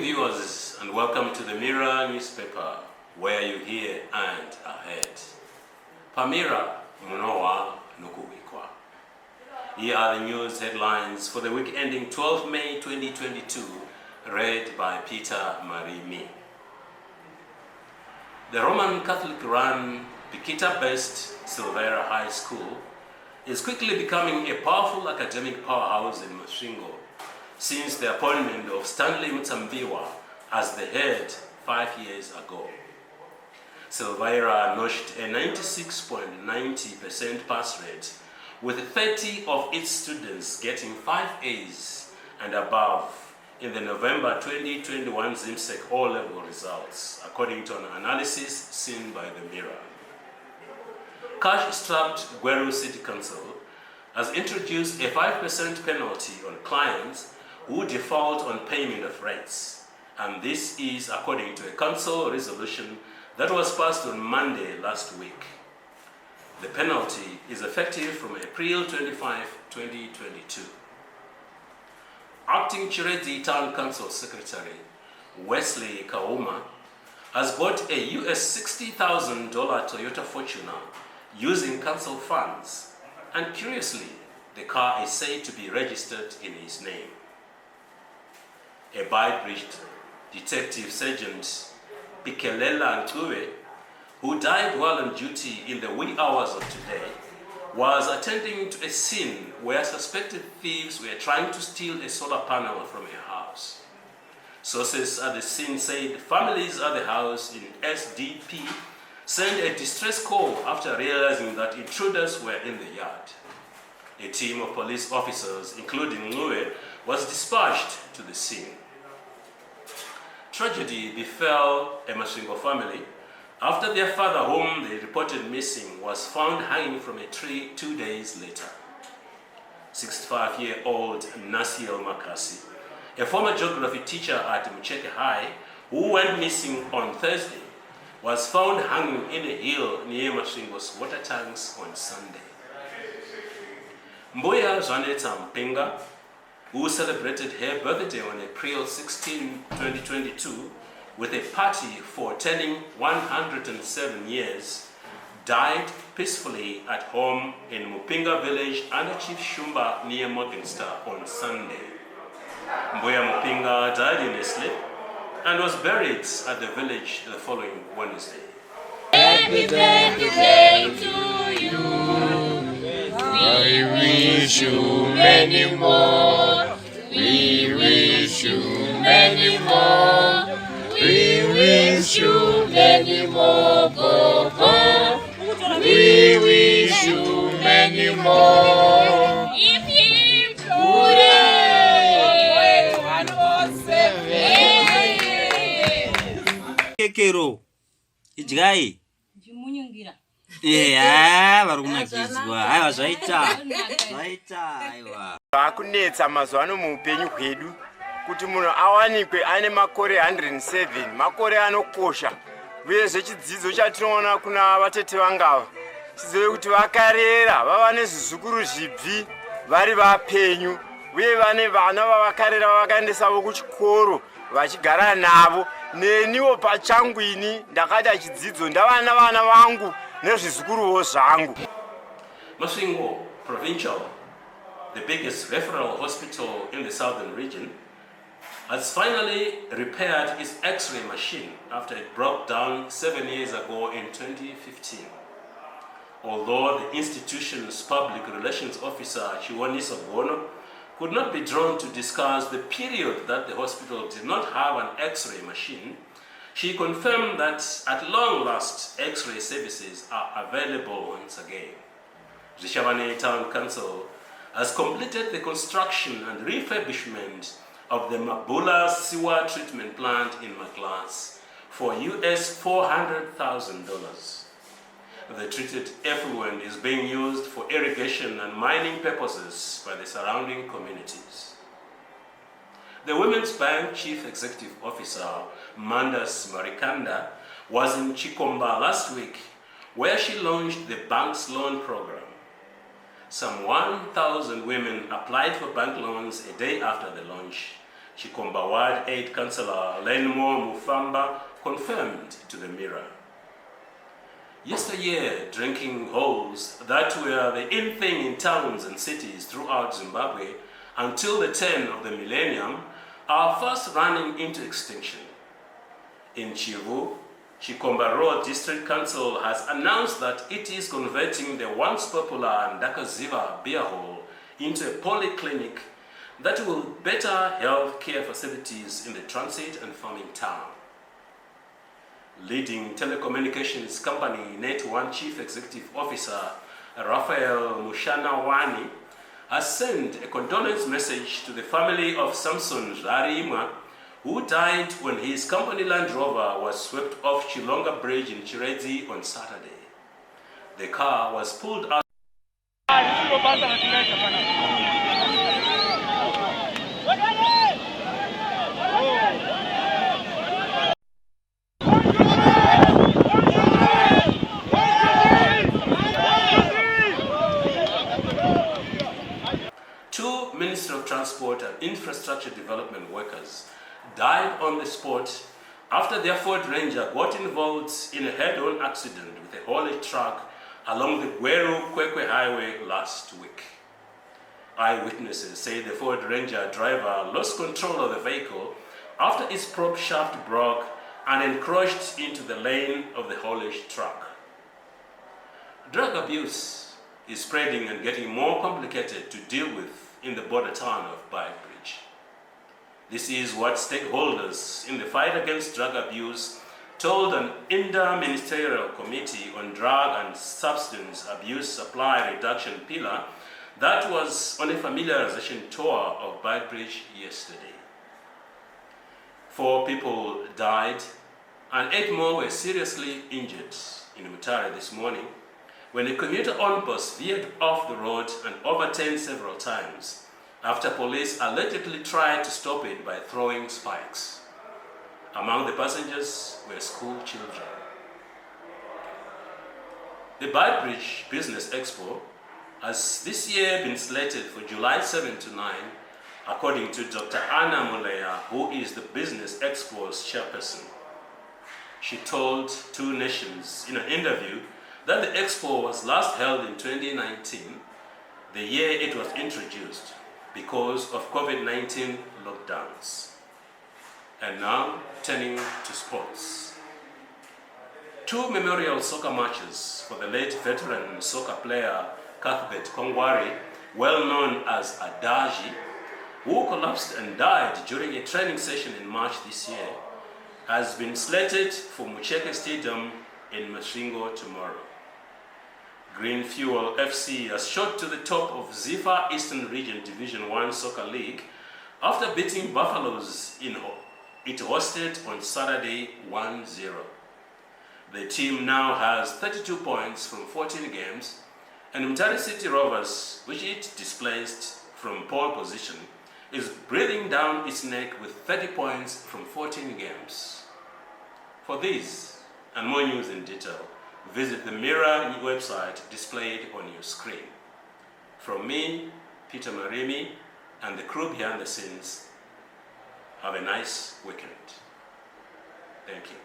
morning, viewers, and welcome to the Mirror newspaper, where you hear and ahead. Pamira Munowa Nukuwikwa. Here are the news headlines for the week ending 12 May 2022, read by Peter Marimi. The Roman Catholic-run Pikita-based Silveira High School is quickly becoming a powerful academic powerhouse in Masvingo since the appointment of Stanley Mutsambiwa as the head 5 years ago. Silveira notched a 96.90% pass rate, with 30 of its students getting 5 A's and above in the November 2021 ZIMSEC O-level results, according to an analysis seen by the Mirror. Cash-strapped Gweru City Council has introduced a 5% penalty on clients who default on payment of rents, and this is according to a council resolution that was passed on Monday last week. The penalty is effective from April 25, 2022. Acting Chirezi Town Council Secretary Wesley Kauma has bought a US $60,000 Toyota Fortuner using council funds, and curiously, the car is said to be registered in his name. A Beitbridge Detective Sergeant Pikelela Ntue, who died while on duty in the wee hours of today, was attending to a scene where suspected thieves were trying to steal a solar panel from a house. Sources at the scene said families at the house in SDP sent a distress call after realizing that intruders were in the yard. A team of police officers, including Ngwe, was dispatched to the scene. Tragedy befell a Masvingo family after their father, whom they reported missing, was found hanging from a tree 2 days later. 65-year-old Nasiel Makasi, a former geography teacher at Mucheke High, who went missing on Thursday, was found hanging in a hill near Masvingo's water tanks on Sunday. Mboya Janeta Mpinga, who celebrated her birthday on April 16, 2022, with a party for turning 107 years, died peacefully at home in Mupinga village under Chief Shumba near Morgenster on Sunday. Mboya Mupinga died in his sleep and was buried at the village the following Wednesday. Happy birthday to you. We wish you many more. We wish you many more. We wish you many more. Go, go. We wish you many more. Hip, hip, hooray! 107. Kekero. Ijigai. Jimunyungira. Vari kumagizwa. Aiwa zvaita. Aiwa. Akunetsa mazuva ano muupenyu hwedu kuti munhu awanikwe ane makore 107, makore anokosha. Uye zvechidzidzo chatinoona kuna vatete vangava, chidzidzo kuti vakarera, vava nezvizukuru zvibvi vari vapenyu, uye vane vana vavakarera vavakaendesavo kuchikoro vachigara navo. Neniwo pachangu ini ndakada chidzidzo ndava navana vangu nezvizukuruwo zvangu. Masvingo Provincial, the biggest referral hospital in the southern region, has finally repaired its X-ray machine after it broke down 7 years ago in 2015. Although the institution's public relations officer, Chiwonisa Bono, could not be drawn to discuss the period that the hospital did not have an X-ray machine, she confirmed that at long last, X-ray services are available once again. Rishabane Town Council has completed the construction and refurbishment of the Mabula Sewer Treatment Plant in Maglas for US $400,000. The treated effluent is being used for irrigation and mining purposes by the surrounding communities. The Women's Bank Chief Executive Officer, Mandas Marikanda, was in Chikomba last week, where she launched the bank's loan program. Some 1,000 women applied for bank loans a day after the launch, Chikomba Ward 8 Councillor Lenmore Mufamba confirmed to the Mirror. Yesteryear, drinking holes that were the in thing in towns and cities throughout Zimbabwe until the turn of the millennium are fast running into extinction. In Chivu, Chikomba Road District Council has announced that it is converting the once popular Ndakaziva beer hall into a polyclinic that will better health care facilities in the transit and farming town. Leading telecommunications company Net1 Chief Executive Officer Raphael Mushanawani has sent a condolence message to the family of Samson Zariima, who died when his company Land Rover was swept off Chilonga Bridge in Chirezi on Saturday. The car was pulled out. Two Ministry of Transport and Infrastructure Development workers died on the spot after their Ford Ranger got involved in a head-on accident with a haulage truck along the Gweru-Kwekwe Highway last week. Eyewitnesses say the Ford Ranger driver lost control of the vehicle after its prop shaft broke and encroached into the lane of the haulage truck. Drug abuse is spreading and getting more complicated to deal with in the border town of Beitbridge. This is what stakeholders in the fight against drug abuse told an inter-ministerial committee on drug and substance abuse supply reduction pillar that was on a familiarization tour of Beitbridge yesterday. 4 people died and 8 more were seriously injured in Mutare this morning when a commuter-owned bus veered off the road and overturned several times after police allegedly tried to stop it by throwing spikes. Among the passengers were school children. The Beitbridge Business Expo has this year been slated for July 7 to 9, according to Dr. Anna Moleya, who is the Business Expo's chairperson. She told Two Nations in an interview that the expo was last held in 2019, the year it was introduced, because of COVID-19 lockdowns. And now, turning to sports. 2 memorial soccer matches for the late veteran soccer player Cuthbert Kongwari, well known as Adaji, who collapsed and died during a training session in March this year, has been slated for Mucheke Stadium in Masvingo tomorrow. Green Fuel FC has shot to the top of Zifa Eastern Region Division 1 Soccer League after beating Buffaloes it hosted on Saturday 1-0. The team now has 32 points from 14 games, and Mutare City Rovers, which it displaced from pole position, is breathing down its neck with 30 points from 14 games. For these and more news in detail, visit the Mirror website displayed on your screen. From me, Peter Marimi, and the crew behind the scenes, have a nice weekend. Thank you.